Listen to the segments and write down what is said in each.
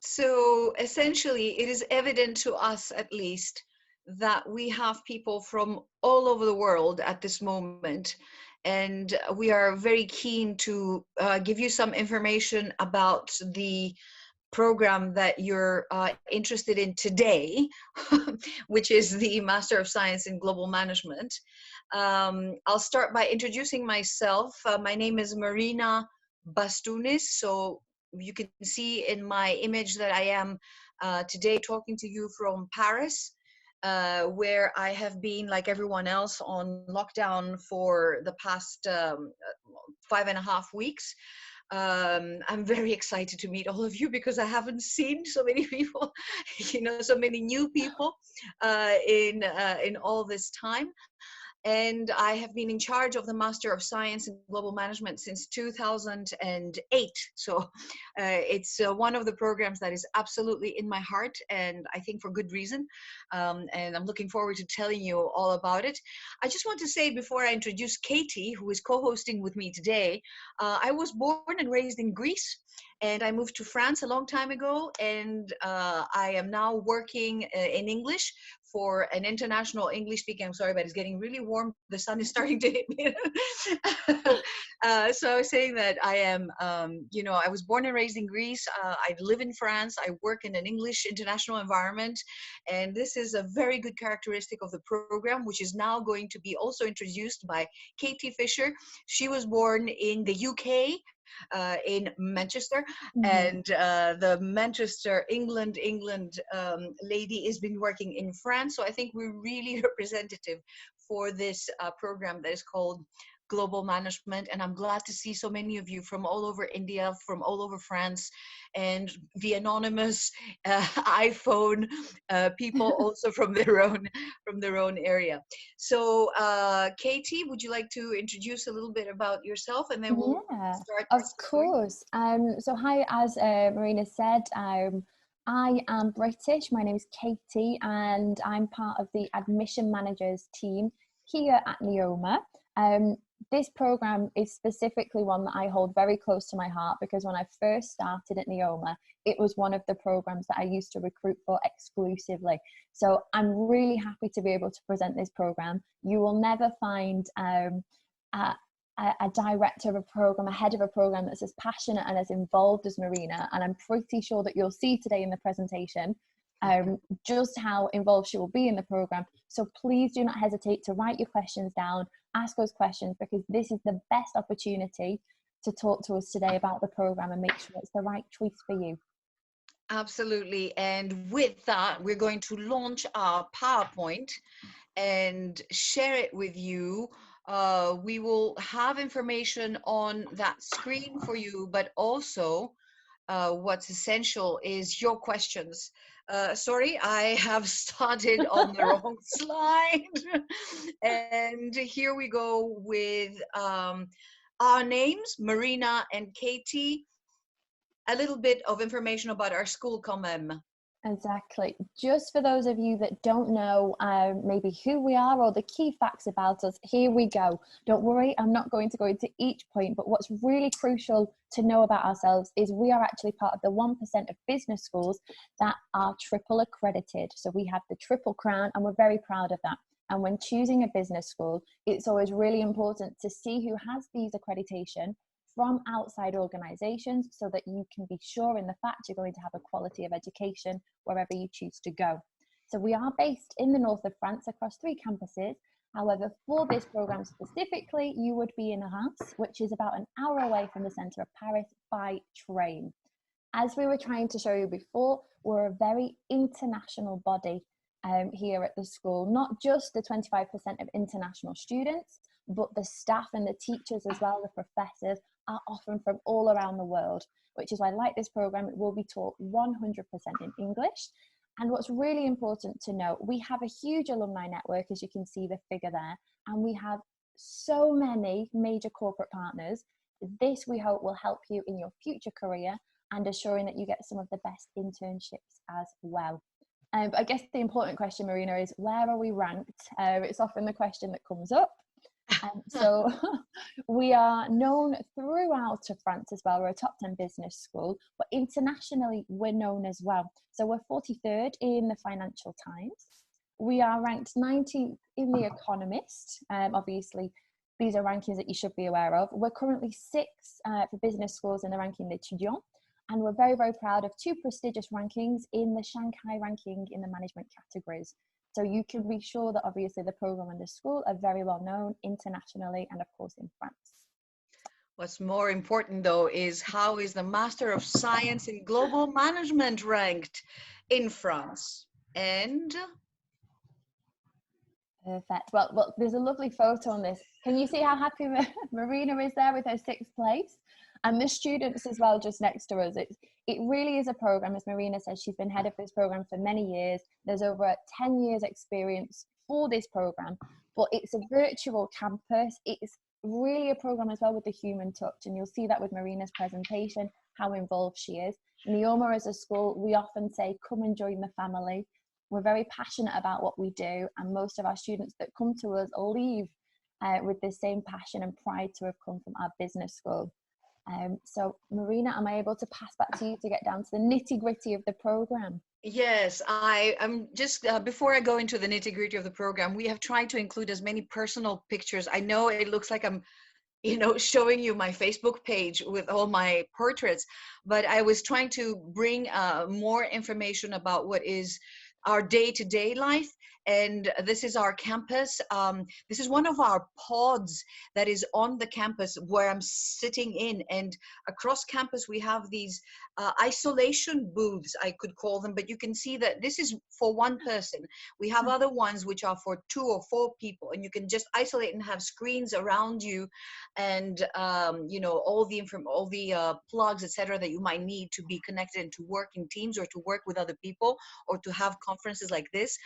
So essentially, it is evident to us, at least, that we have people from all over the world at this moment. And we are very keen to give you some information about the program that you're interested in today, which is the Master of Science in Global Management. I'll start by introducing myself. My name is Marina Bastunis. So you can see in my image that I am today talking to you from Paris, where I have been, like everyone else, on lockdown for the past 5.5 weeks. I'm very excited to meet all of you because I haven't seen so many people, so many new people in all this time. And I have been in charge of the Master of Science in Global Management since 2008. So it's one of the programs that is absolutely in my heart, and I think for good reason. And I'm looking forward to telling you all about it. I just want to say, before I introduce Katie, who is co-hosting with me today, I was born and raised in Greece. And I moved to France a long time ago, and I am now working in English for an international English speaking. I'm sorry, but it's getting really warm. The sun is starting to hit me. So I was saying that I am, I was born and raised in Greece. I live in France. I work in an English international environment. And this is a very good characteristic of the program, which is now going to be also introduced by Katie Fisher. She was born in the UK. In Manchester, and the Manchester, England lady has been working in France. So I think we're really representative for this program that is called Global Management. And I'm glad to see so many of you from all over India, from all over France, and the anonymous iPhone people also from their own area. So Katie, would you like to introduce a little bit about yourself, and then we'll start? Of course. So hi, as Marina said, I am British. My name is Katie, and I'm part of the admission managers team here at NEOMA. This program is specifically one that I hold very close to my heart, because when I first started at NEOMA, it was one of the programs that I used to recruit for exclusively. So I'm really happy to be able to present this program. You will never find a director of a program, a head of a program that's as passionate and as involved as Marina. And I'm pretty sure that you'll see today in the presentation just how involved she will be in the program. So please do not hesitate to write your questions down, ask those questions, because this is the best opportunity to talk to us today about the program and make sure it's the right choice for you. Absolutely. And with that, we're going to launch our PowerPoint and share it with you. We will have information on that screen for you, but also what's essential is your questions. Sorry, I have started on the wrong slide. And here we go with our names, Marina and Katie. A little bit of information about our school, quand même. Exactly. Just for those of you that don't know maybe who we are or the key facts about us, here we go. Don't worry, I'm not going to go into each point, but what's really crucial to know about ourselves is we are actually part of the 1% of business schools that are triple accredited. So we have the triple crown, and we're very proud of that. And when choosing a business school, it's always really important to see who has these accreditation from outside organizations, so that you can be sure in the fact you're going to have a quality of education wherever you choose to go. So we are based in the north of France across 3 campuses. However, for this program specifically, you would be in Reims, which is about an hour away from the center of Paris by train. As we were trying to show you before, we're a very international body here at the school, not just the 25% of international students, but the staff and the teachers as well, the professors, are often from all around the world, which is why, like this program, it will be taught 100% in English. And what's really important to note, we have a huge alumni network, as you can see the figure there, and we have so many major corporate partners. This, we hope, will help you in your future career and assuring that you get some of the best internships as well. But I guess the important question, Marina, is where are we ranked? It's often the question that comes up. So we are known throughout France as well. We're a top 10 business school, but internationally we're known as well. So we're 43rd in the Financial Times. We are ranked 19th in The Economist. Obviously, these are rankings that you should be aware of. We're currently 6th for business schools in the ranking d'étudiants. And we're very, very proud of 2 prestigious rankings in the Shanghai ranking in the management categories. So you can be sure that obviously the program and the school are very well known internationally and of course in France. What's more important though is how is the Master of Science in Global Management ranked in France? And Perfect. Well, there's a lovely photo on this. Can you see how happy Marina is there with her 6th place? And the students as well just next to us. It really is a program, as Marina says, she's been head of this program for many years. There's over 10 years experience for this program, but it's a virtual campus. It's really a program as well with the human touch, and you'll see that with Marina's presentation, how involved she is. NEOMA as a school, we often say, come and join the family. We're very passionate about what we do, and most of our students that come to us leave with the same passion and pride to have come from our business school. So Marina, am I able to pass back to you to get down to the nitty gritty of the program? yes, I'm just, before I go into the nitty gritty of the program, we have tried to include as many personal pictures. I know it looks like I'm, showing you my Facebook page with all my portraits, but I was trying to bring more information about what is our day-to-day life. And this is our campus. This is one of our pods that is on the campus where I'm sitting in. And across campus, we have these isolation booths, I could call them, but you can see that this is for one person. We have other ones which are for 2 or 4 people, and you can just isolate and have screens around you, and all the plugs, etc., that you might need to be connected and to work in teams or to work with other people or to have conferences like this.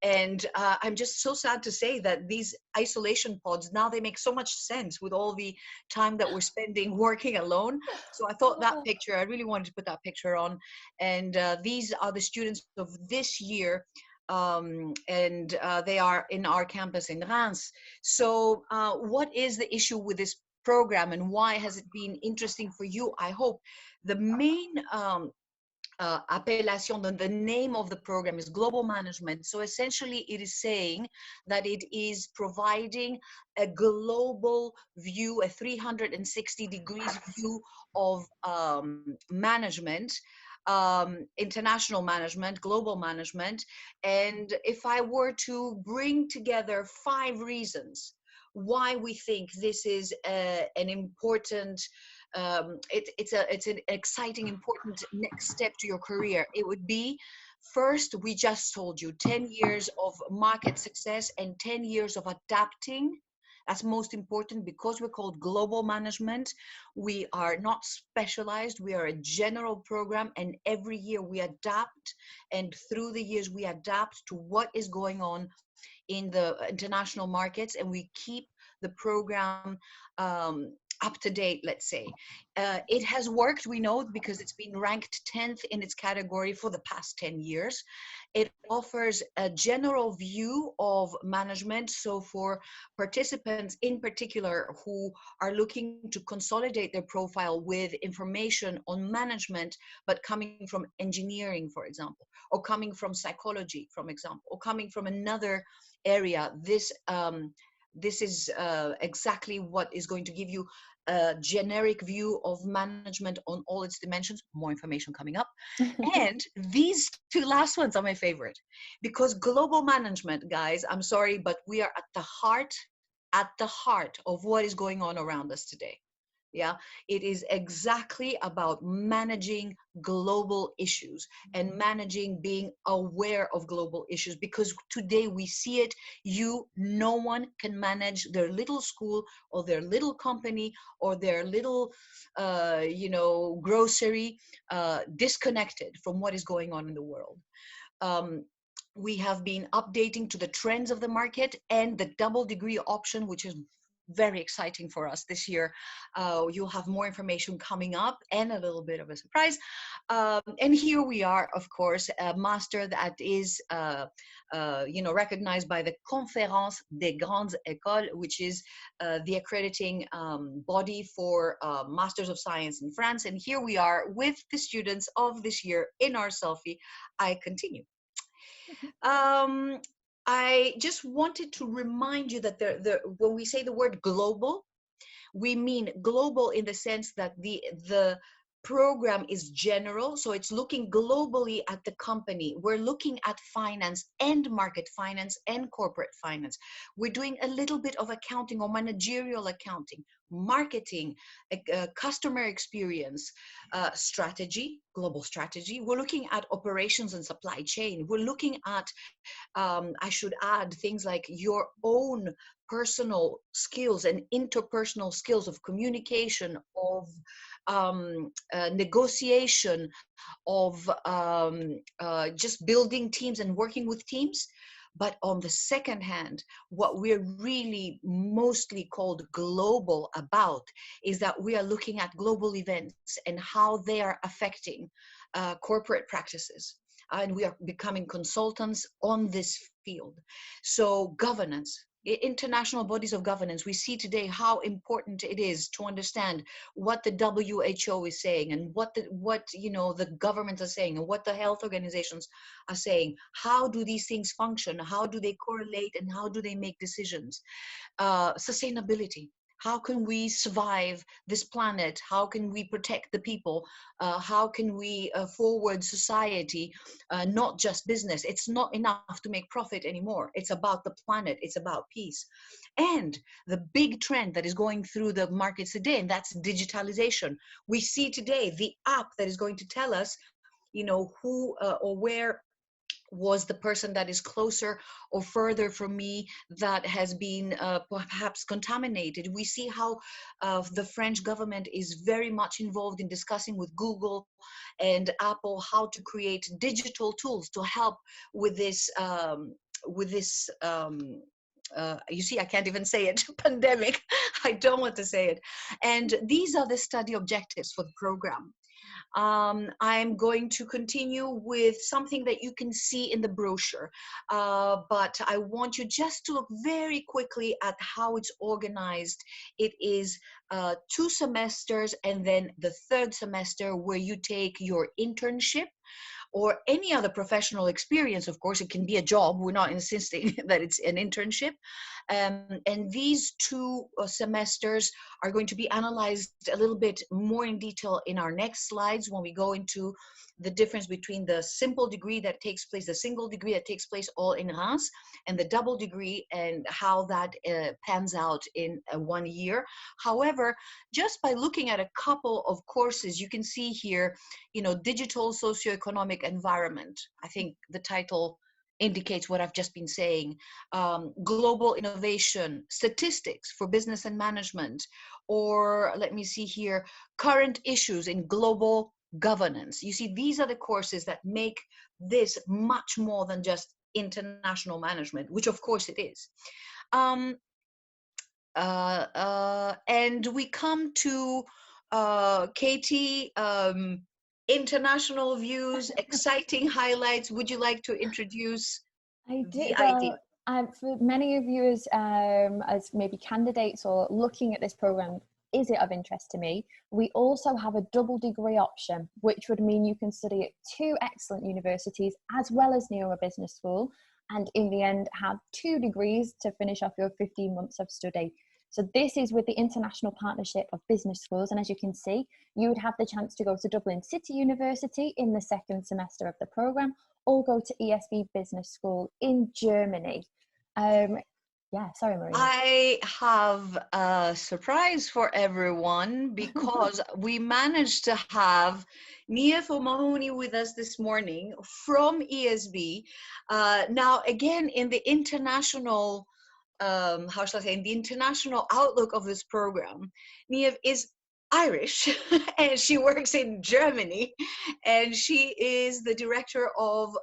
And I'm just so sad to say that these isolation pods, now they make so much sense with all the time that we're spending working alone. So I thought that picture, I really wanted to put that picture on. And these are the students of this year. And they are in our campus in Reims. So what is the issue with this program and why has it been interesting for you? I hope the main appellation, the name of the program is Global Management. So essentially it is saying that it is providing a global view, a 360 degrees view of management, international management, global management. And if I were to bring together 5 reasons why we think this is an important it's an exciting, important next step to your career, it would be, first, we just told you 10 years of market success and 10 years of adapting. That's most important because we're called global management. We are not specialized. We are a general program, and every year we adapt, and through the years we adapt to what is going on in the international markets, and we keep the program up to date, let's say. It has worked, we know, because it's been ranked 10th in its category for the past 10 years. It offers a general view of management. So for participants in particular who are looking to consolidate their profile with information on management, but coming from engineering, for example, or coming from psychology, for example, or coming from another area, this is exactly what is going to give you a generic view of management on all its dimensions. More information coming up. And these 2 last ones are my favorite, because global management, guys, I'm sorry, but we are at the heart of what is going on around us today. Yeah, it is exactly about managing global issues and managing being aware of global issues, because today we see it. No one can manage their little school or their little company or their little grocery disconnected from what is going on in the world. We have been updating to the trends of the market, and the double degree option, which is very exciting for us this year. You'll have more information coming up and a little bit of a surprise. And here we are, of course, a master that is recognized by the Conférence des Grandes Écoles, which is the accrediting body for Masters of Science in France. And here we are with the students of this year in our selfie. I continue. I just wanted to remind you that when we say the word global, we mean global in the sense that the program is general, so it's looking globally at the company. We're looking at finance and market finance and corporate finance. We're doing a little bit of accounting or managerial accounting, marketing, customer experience, strategy, global strategy. We're looking at operations and supply chain. We're looking at, I should add, things like your own personal skills and interpersonal skills of communication, of negotiation, of just building teams and working with teams. But on the second hand, what we're really mostly called global about is that we are looking at global events and how they are affecting corporate practices. And we are becoming consultants on this field. So governance, international bodies of governance, we see today how important it is to understand what the WHO is saying and what the governments are saying and what the health organizations are saying. How do these things function? How do they correlate and how do they make decisions? Sustainability. How can we survive this planet? How can we protect the people? How can we forward society, not just business? It's not enough to make profit anymore. It's about the planet. It's about peace. And the big trend that is going through the markets today, and that's digitalization. We see today the app that is going to tell us, who or where was the person that is closer or further from me that has been perhaps contaminated. We see how the French government is very much involved in discussing with Google and Apple how to create digital tools to help with this you see, I can't even say it, pandemic. I don't want to say it. And these are the study objectives for the program. I'm going to continue with something that you can see in the brochure, but I want you just to look very quickly at how it's organized. It is 2 semesters and then the 3rd semester where you take your internship or any other professional experience. Of course, it can be a job. We're not insisting that it's an internship. And these 2 semesters are going to be analyzed a little bit more in detail in our next slides when we go into the difference between the simple degree that takes place, the single degree that takes place all in Reims, and the double degree, and how that pans out in 1 year. However, just by looking at a couple of courses, you can see here, digital socioeconomic environment. I think the title indicates what I've just been saying. Global innovation, statistics for business and management, or let me see here, current issues in global governance. You see, these are the courses that make this much more than just international management, which of course it is. And we come to Katie, international views, exciting highlights. Would you like to introduce I did. the idea? For many of you as maybe candidates or looking at this program, is it of interest to me? We also have a double degree option, which would mean you can study at 2 excellent universities as well as NEOMA Business School, and in the end have 2 degrees to finish off your 15 months of study. So this is with the International Partnership of Business Schools, and as you can see, you would have the chance to go to Dublin City University in the 2nd semester of the program, or go to ESB Business School in Germany. Yeah, sorry, Maria. I have a surprise for everyone because we managed to have Niamh O'Mahony with us this morning from ESB. Now, again, in the international, how shall I say, in the international outlook of this program, Niamh is Irish and she works in Germany, and she is the director of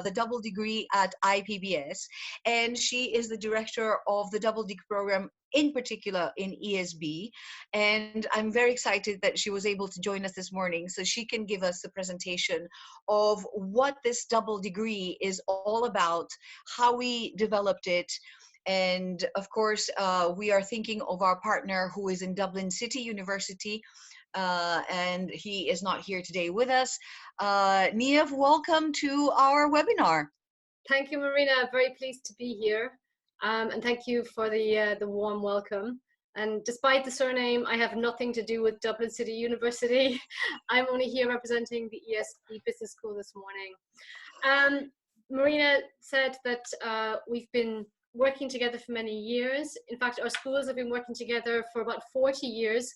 the double degree at IPBS, and she is the director of the double degree program in particular in ESB. And I'm very excited that she was able to join us this morning so she can give us the presentation of what this double degree is all about, how we developed it. And of course, we are thinking of our partner who is in Dublin City University, and he is not here today with us. Niamh, welcome to our webinar. Thank you, Marina. Very pleased to be here. And thank you for the warm welcome. And despite the surname, I have nothing to do with Dublin City University. I'm only here representing the ESB Business School this morning. Marina said that we've been working together for many years. In fact, our schools have been working together for about 40 years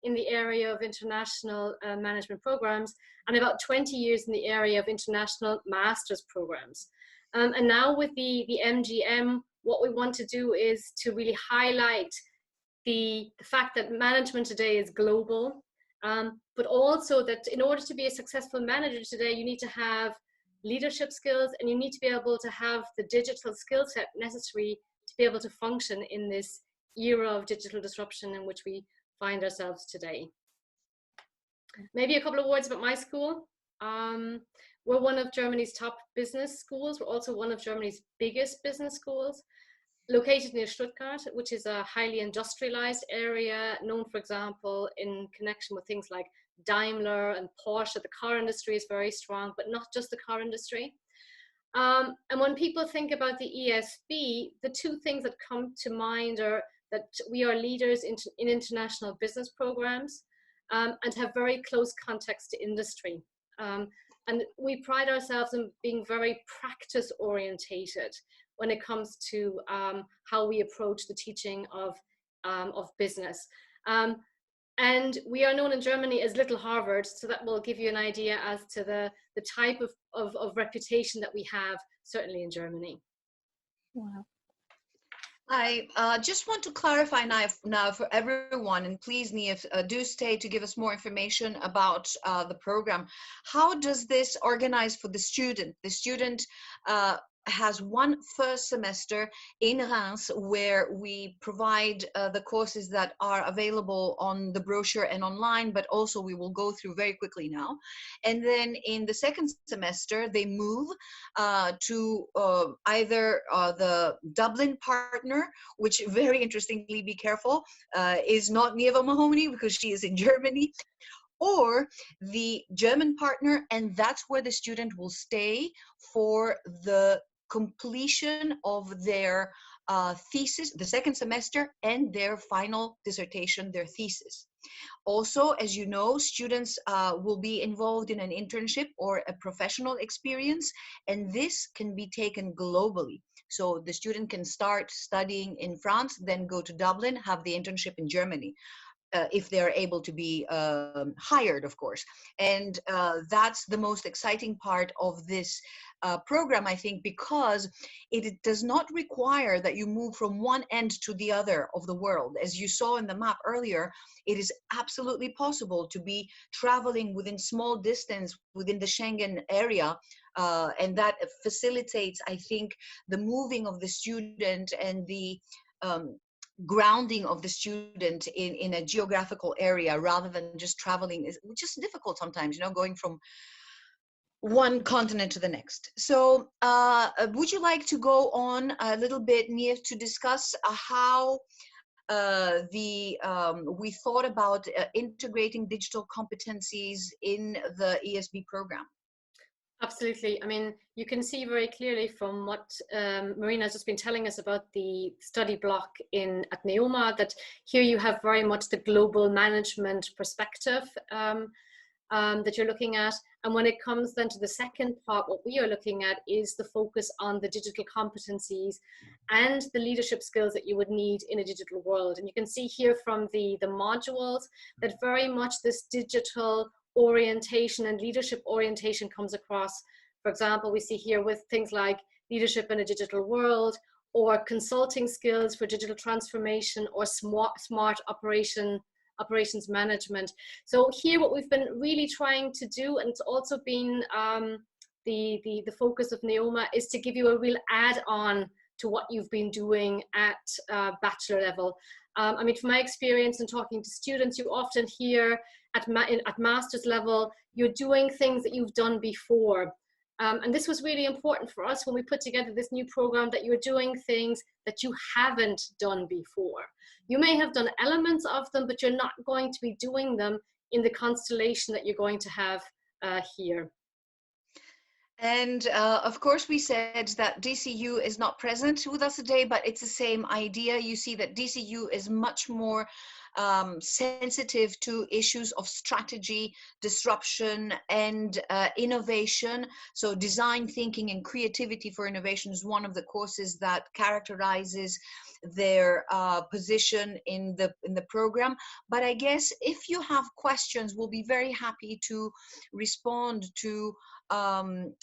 in the area of international management programs, and about 20 years in the area of international master's programs. And now with the MGM, what we want to do is to really highlight the fact that management today is global, but also that in order to be a successful manager today, you need to have leadership skills, and you need to be able to have the digital skill set necessary to be able to function in this era of digital disruption in which we find ourselves today. Maybe a couple of words about my school. We're one of Germany's top business schools. We're also one of Germany's biggest business schools, located near Stuttgart, which is a highly industrialized area, known, for example, in connection with things like Daimler and Porsche. The car industry is very strong, but not just the car industry. And when people think about the ESB, the two things that come to mind are that we are leaders in international business programs and have very close contacts to industry. And we pride ourselves in being very practice orientated when it comes to how we approach the teaching of business. And we are known in Germany as Little Harvard, so that will give you an idea as to the type of reputation that we have, certainly in Germany. Wow. I just want to clarify now for everyone, and please, Niamh, do stay to give us more information about the program. How does this organize for the student? The student has one first semester in Reims where we provide the courses that are available on the brochure and online, but also we will go through very quickly now. And then in the second semester, they move to either the Dublin partner, which very interestingly, be careful, is not Niamh Mahoney because she is in Germany, or the German partner, and that's where the student will stay for the completion of their thesis, the second semester, and their final dissertation, their thesis. Also, as you know, students will be involved in an internship or a professional experience, and this can be taken globally. So the student can start studying in France, then go to Dublin, have the internship in Germany. If they're able to be hired, of course. And that's the most exciting part of this program, I think, because it does not require that you move from one end to the other of the world. As you saw in the map earlier, it is absolutely possible to be traveling within small distance within the Schengen area, and that facilitates, I think, the moving of the student and the grounding of the student in a geographical area rather than just traveling, which is difficult sometimes, you know, going from one continent to the next. So would you like to go on a little bit, Niamh, to discuss how we thought about integrating digital competencies in the ESB program? Absolutely. I mean, you can see very clearly from what Marina has just been telling us about the study block at NEOMA that here you have very much the global management perspective that you're looking at. And when it comes then to the second part, what we are looking at is the focus on the digital competencies and the leadership skills that you would need in a digital world. And you can see here from the modules that very much this digital orientation and leadership orientation comes across. For example, we see here with things like leadership in a digital world, or consulting skills for digital transformation, or smart operations management. So here what we've been really trying to do, and it's also been the focus of NEOMA, is to give you a real add-on to what you've been doing at bachelor level. I mean, from my experience and talking to students, you often hear at master's level, you're doing things that you've done before. And this was really important for us when we put together this new program, that you're doing things that you haven't done before. You may have done elements of them, but you're not going to be doing them in the constellation that you're going to have here. And of course, we said that DCU is not present with us today, but it's the same idea. You see that DCU is much more sensitive to issues of strategy, disruption, and innovation. So design thinking and creativity for innovation is one of the courses that characterizes their position in the program. But I guess if you have questions, we'll be very happy to respond to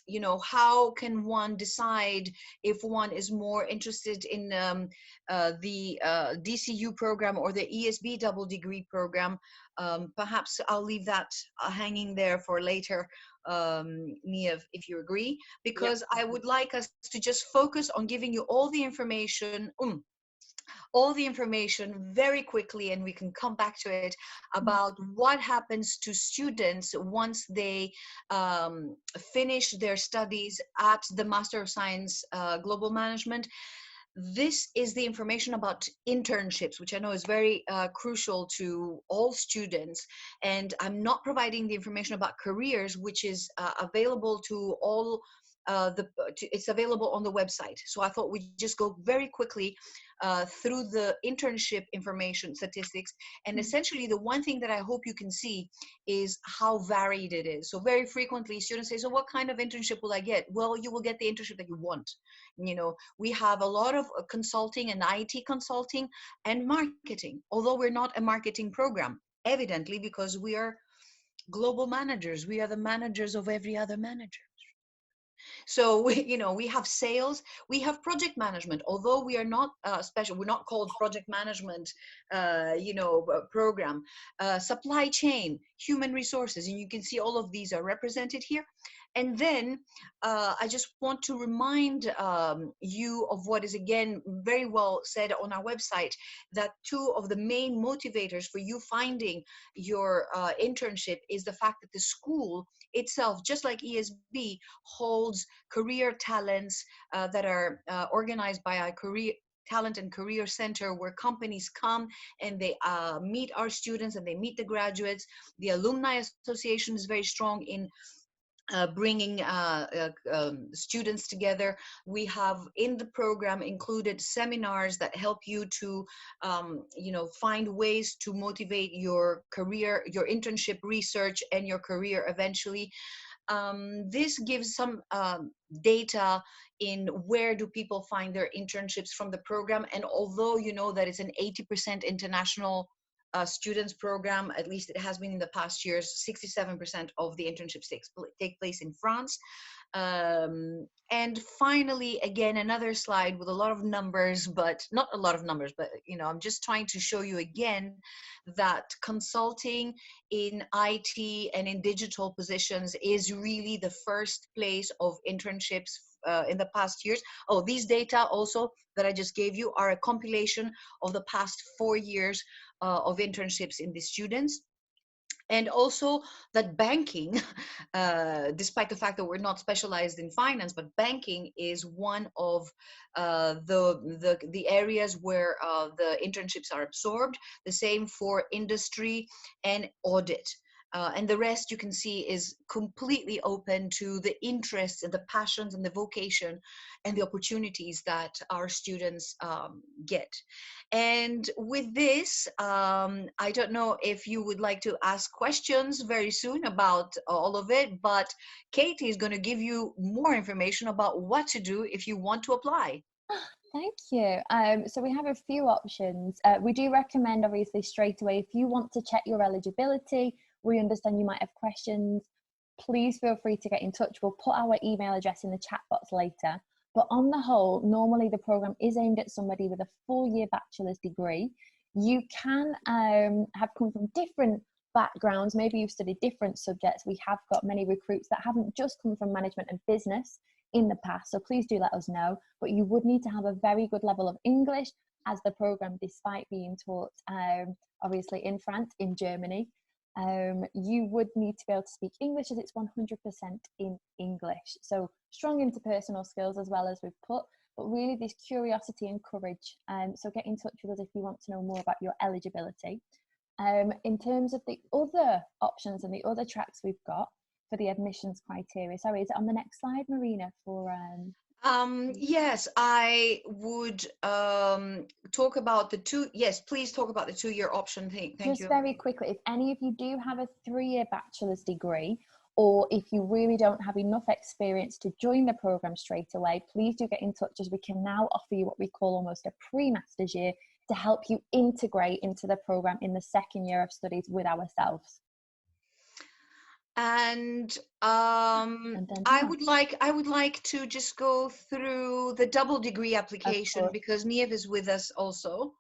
you know, how can one decide if one is more interested in the DCU program or the ESB double degree program. Perhaps I'll leave that hanging there for later, Nia, if you agree, because I would like us to just focus on giving you all the information very quickly, and we can come back to it, about what happens to students once they finish their studies at the Master of Science Global Management. This is the information about internships, which I know is very crucial to all students. And I'm not providing the information about careers, which is available to all it's available on the website. So I thought we'd just go very quickly through the internship information statistics. And essentially the one thing that I hope you can see is how varied it is. So very frequently students say, so what kind of internship will I get? Well, you will get the internship that you want. You know, we have a lot of consulting and IT consulting and marketing, although we're not a marketing program, evidently, because we are global managers. We are the managers of every other manager. So we have sales, we have project management, although we are not special, we're not called project management, program, supply chain, human resources, and you can see all of these are represented here. And then I just want to remind you of what is again very well said on our website, that two of the main motivators for you finding your internship is the fact that the school itself, just like ESB, holds career talents that are organized by our career talent and career center, where companies come and they meet our students and they meet the graduates. The alumni association is very strong in bringing students together. We have in the program included seminars that help you to find ways to motivate your career, your internship research, and your career eventually. This gives some data in where do people find their internships from the program. And although you know that it's an 80% international students program, at least it has been in the past years, 67% of the internships take place in France. And finally, again, another slide with a lot of numbers, but not a lot of numbers, but I'm just trying to show you again that consulting in IT and in digital positions is really the first place of internships in the past years. Oh, these data also that I just gave you are a compilation of the past 4 years of internships in the students. And also that banking, despite the fact that we're not specialized in finance, but banking is one of the areas where the internships are absorbed. The same for industry and audit. And the rest you can see is completely open to the interests and the passions and the vocation and the opportunities that our students get. And with this, I don't know if you would like to ask questions very soon about all of it, but Katie is going to give you more information about what to do if you want to apply. Thank you. So we have a few options. We do recommend, obviously, straight away, if you want to check your eligibility, we understand you might have questions, please feel free to get in touch. We'll put our email address in the chat box later. But on the whole, normally the program is aimed at somebody with a 4-year bachelor's degree. You can have come from different backgrounds. Maybe you've studied different subjects. We have got many recruits that haven't just come from management and business in the past, so please do let us know. But you would need to have a very good level of English, as the program, despite being taught obviously in France, in Germany, you would need to be able to speak English, as it's 100% in English. So strong interpersonal skills as well, as we've put, but really this curiosity and courage. So get in touch with us if you want to know more about your eligibility. In terms of the other options and the other tracks we've got for the admissions criteria, sorry, is it on the next slide, Marina, for yes, I would talk about the two. Yes, please talk about the 2-year option thing. Thank you. Just very quickly, if any of you do have a 3-year bachelor's degree, or if you really don't have enough experience to join the program straight away, please do get in touch, as we can now offer you what we call almost a pre-master's year to help you integrate into the program in the 2nd year of studies with ourselves. And I would like to just go through the double degree application, because Niev is with us also.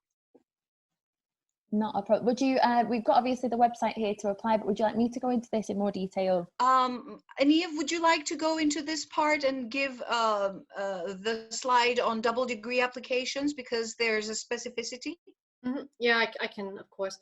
Not a problem. Would you? We've got obviously the website here to apply, but would you like me to go into this in more detail? Niev, would you like to go into this part and give the slide on double degree applications, because there's a specificity? Mm-hmm. Yeah, I can, of course.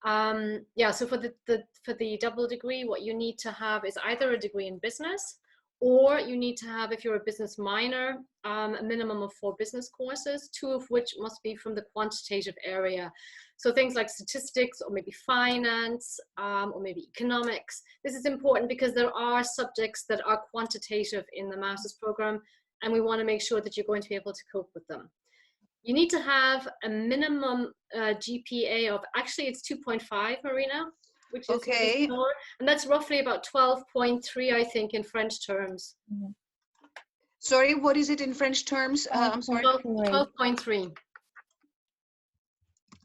Yeah, so for the double degree, what you need to have is either a degree in business, or you need to have, if you're a business minor, a minimum of 4 business courses, 2 of which must be from the quantitative area. So things like statistics, or maybe finance, or maybe economics. This is important because there are subjects that are quantitative in the master's program, and we want to make sure that you're going to be able to cope with them. You need to have a minimum GPA of, actually it's 2.5, Marina, which is okay, more, and that's roughly about 12.3, I think, in French terms. Mm-hmm. Sorry, what is it in French terms? I'm sorry. 12.3.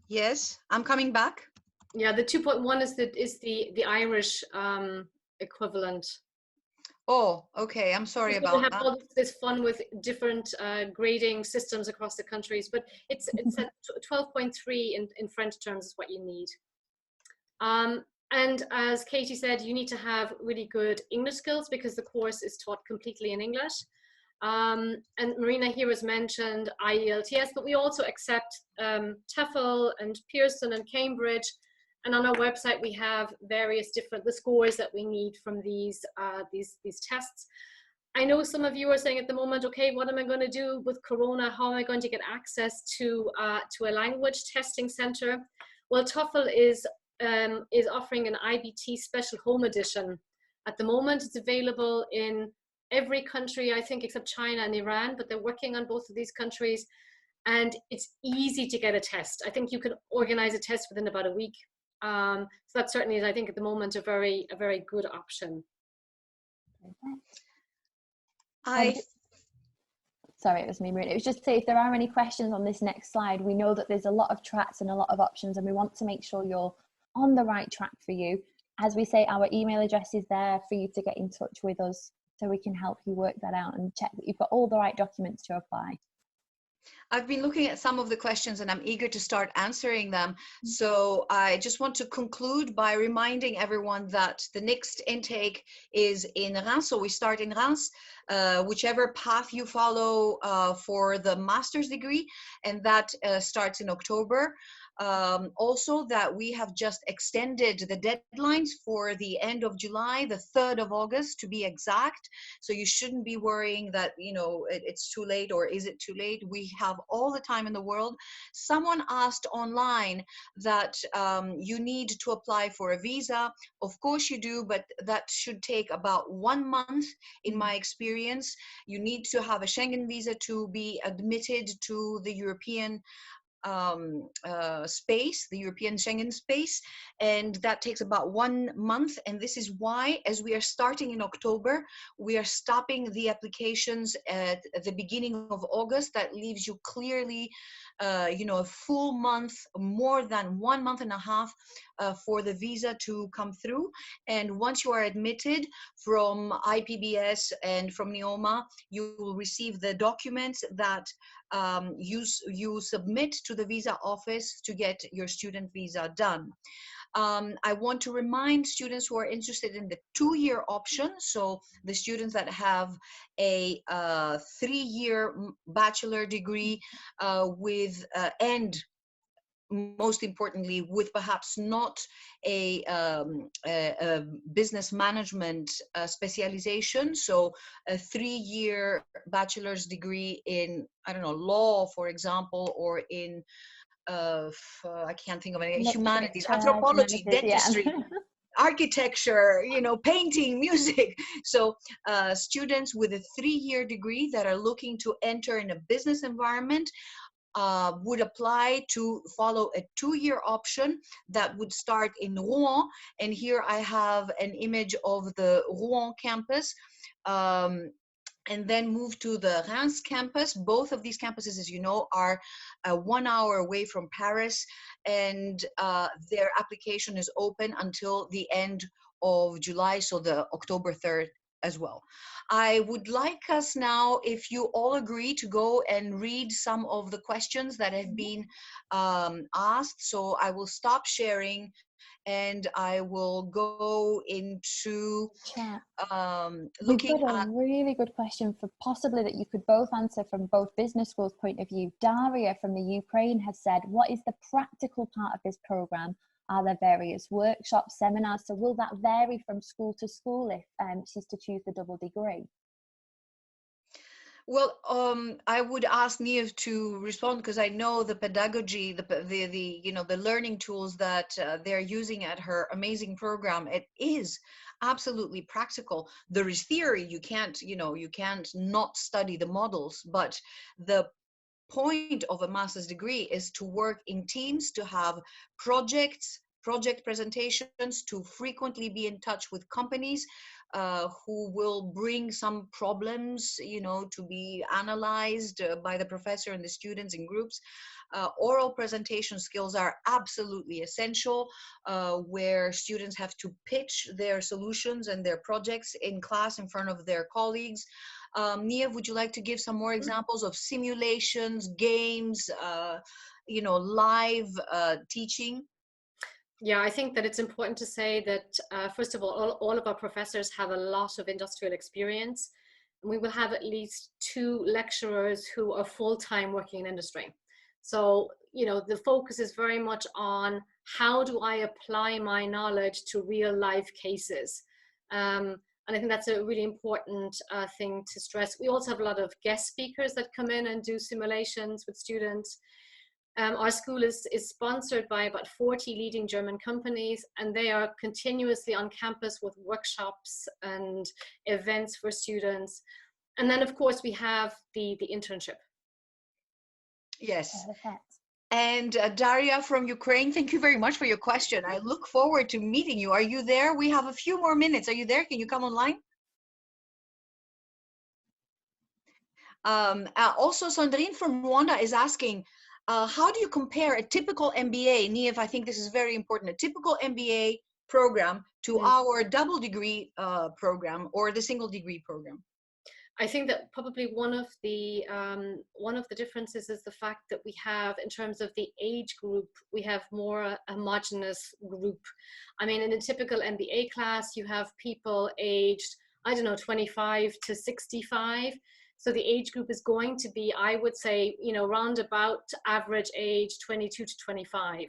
Yes, I'm coming back. Yeah, the 2.1 is the Irish equivalent. Oh, okay. I'm sorry about that. We have all this fun with different grading systems across the countries, but it's at 12.3 in French terms is what you need. And as Katie said, you need to have really good English skills, because the course is taught completely in English. And Marina here has mentioned IELTS, but we also accept TEFL and Pearson and Cambridge. And on our website, we have various the scores that we need from these tests. I know some of you are saying at the moment, okay, what am I going to do with Corona? How am I going to get access to a language testing center? Well, TOEFL is offering an IBT special home edition. At the moment, it's available in every country, I think, except China and Iran, but they're working on both of these countries. And it's easy to get a test. I think you can organize a test within about a week. So that certainly is, I think, at the moment, a very good option. Sorry, it was me, Marina. It was just to say, if there are any questions on this next slide, we know that there's a lot of tracks and a lot of options, and we want to make sure you're on the right track for you. As we say, our email address is there for you to get in touch with us, so we can help you work that out and check that you've got all the right documents to apply. I've been looking at some of the questions, and I'm eager to start answering them. So I just want to conclude by reminding everyone that the next intake is in Reims. So we start in Reims, whichever path you follow for the master's degree, and that starts in October. Also, that we have just extended the deadlines for the end of July, the 3rd of August to be exact. So you shouldn't be worrying that, you know, it's too late, or is it too late? We have all the time in the world. Someone asked online that you need to apply for a visa. Of course you do, but that should take about 1 month in my experience. You need to have a Schengen visa to be admitted to the European space, the European Schengen space, and that takes about 1 month. And this is why, as we are starting in October, we are stopping the applications at the beginning of August. That leaves you clearly, you know, a full month, more than 1.5 months for the visa to come through. And once you are admitted from IPBS and from NEOMA, you will receive the documents that you submit to the visa office to get your student visa done. I want to remind students who are interested in the 2-year option, so the students that have a 3-year bachelor degree with and most importantly, with perhaps not a business management specialization, so a 3-year bachelor's degree in, I don't know, law, for example, or in I can't think of any, humanities, anthropology, dentistry, yeah. architecture, you know, painting, music. So students with a 3-year degree that are looking to enter in a business environment would apply to follow a 2-year option that would start in Rouen. And here I have an image of the Rouen campus. And then move to the Reims campus. Both of these campuses, as you know, are 1 hour away from Paris, and their application is open until the end of July, so the October 3rd as well. I would like us now, if you all agree, to go and read some of the questions that have been asked. So I will stop sharing and I will go into Chat. looking We've got at a really good question for possibly that you could both answer from both business schools' point of view. Daria from the Ukraine has said, what is the practical part of this program? Are there various workshops, seminars? So will that vary from school to school if she's to choose the double degree? Well, I would ask Niev to respond because I know the pedagogy, the you know, the learning tools that they're using at her amazing program. It is absolutely practical. There is theory. You can't, you know, you can't not study the models, but the point of a master's degree is to work in teams, to have projects, project presentations, to frequently be in touch with companies who will bring some problems, you know, to be analyzed by the professor and the students in groups. Oral presentation skills are absolutely essential, where students have to pitch their solutions and their projects in class in front of their colleagues. Niev, would you like to give some more examples of simulations, games, you know, live teaching? Yeah, I think that it's important to say that, first of all of our professors have a lot of industrial experience. And we will have at least 2 lecturers who are full-time working in industry. So, you know, the focus is very much on how do I apply my knowledge to real life cases. And I think that's a really important thing to stress. We also have a lot of guest speakers that come in and do simulations with students. Our school is sponsored by about 40 leading German companies, and they are continuously on campus with workshops and events for students. And then, of course, we have the internship. Yes. Perfect. And Daria from Ukraine, thank you very much for your question. I look forward to meeting you. Are you there? We have a few more minutes. Are you there? Can you come online? Also, Sandrine from Rwanda is asking, how do you compare a typical MBA, Niev, I think this is very important, a typical MBA program to our double degree program or the single degree program? I think that probably one of the differences is the fact that we have, in terms of the age group, we have more homogenous group. I mean, in a typical MBA class, you have people aged, I don't know, 25 to 65. So the age group is going to be, I would say, you know, round about average age 22 to 25.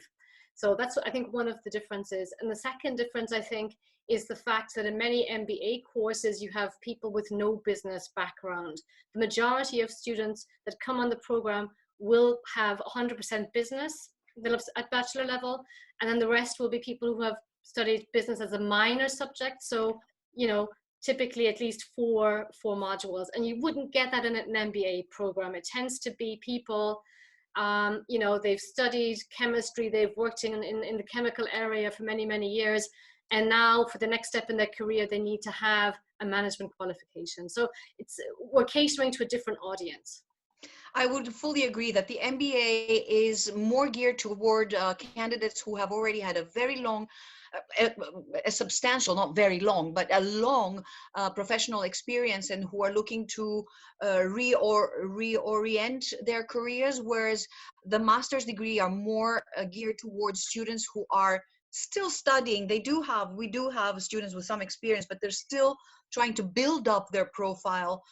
So that's, I think, one of the differences. And the second difference, I think, is the fact that in many MBA courses, you have people with no business background. The majority of students that come on the program will have 100% business at bachelor level, and then the rest will be people who have studied business as a minor subject. So, you know, typically at least four modules, and you wouldn't get that in an MBA program. It tends to be people, you know, they've studied chemistry, they've worked in the chemical area for many, many years, and now for the next step in their career, they need to have a management qualification. So we're catering to a different audience. I would fully agree that the MBA is more geared toward candidates who have already had a very long, a substantial, not very long, but a long professional experience, and who are looking to reorient their careers, whereas the master's degree are more geared towards students who are still studying. We do have students with some experience, but they're still trying to build up their profile,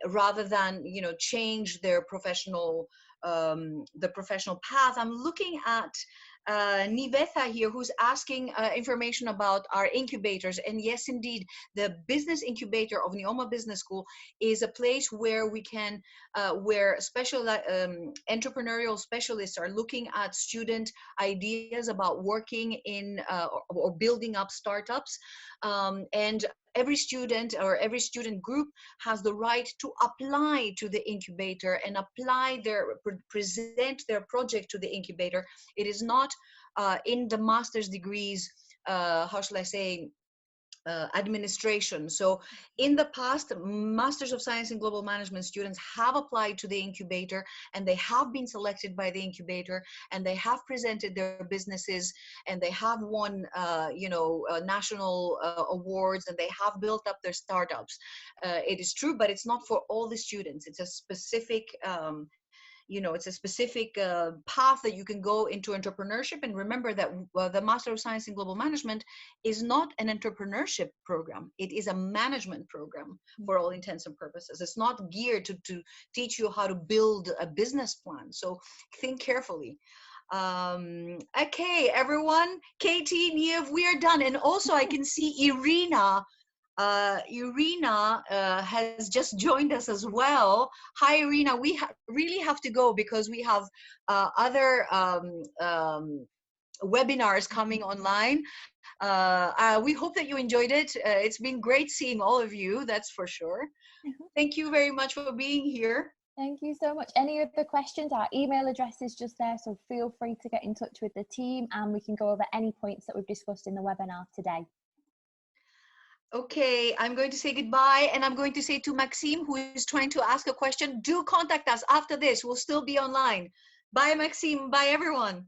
rather than, you know, change their professional the professional path. I'm looking at Nivetha here, who's asking information about our incubators. And yes, indeed, the business incubator of NEOMA Business School is a place where we can, where entrepreneurial specialists are looking at student ideas about working in or building up startups. And every student or every student group has the right to apply to the incubator and present their project to the incubator. It is not in the master's degrees, how shall I say, administration. So in the past, Masters of Science in Global Management students have applied to the incubator, and they have been selected by the incubator, and they have presented their businesses, and they have won national awards, and they have built up their startups. It is true, but it's not for all the students. It's a specific it's a specific path that you can go into entrepreneurship. And remember that the Master of Science in Global Management is not an entrepreneurship program. It is a management program for all intents and purposes. It's not geared to teach you how to build a business plan. So think carefully. Okay, everyone. Katie, Niev, we are done. And also I can see Irina. Irina has just joined us as well. Hi, Irina. We really have to go because we have other webinars coming online. We hope that you enjoyed it. It's been great seeing all of you, that's for sure. Thank you very much for being here. Thank you so much. Any other questions? Our email address is just there, so feel free to get in touch with the team, and we can go over any points that we've discussed in the webinar today. Okay, I'm going to say goodbye, and I'm going to say to Maxime, who is trying to ask a question, do contact us after this. We'll still be online. Bye, Maxime. Bye, everyone.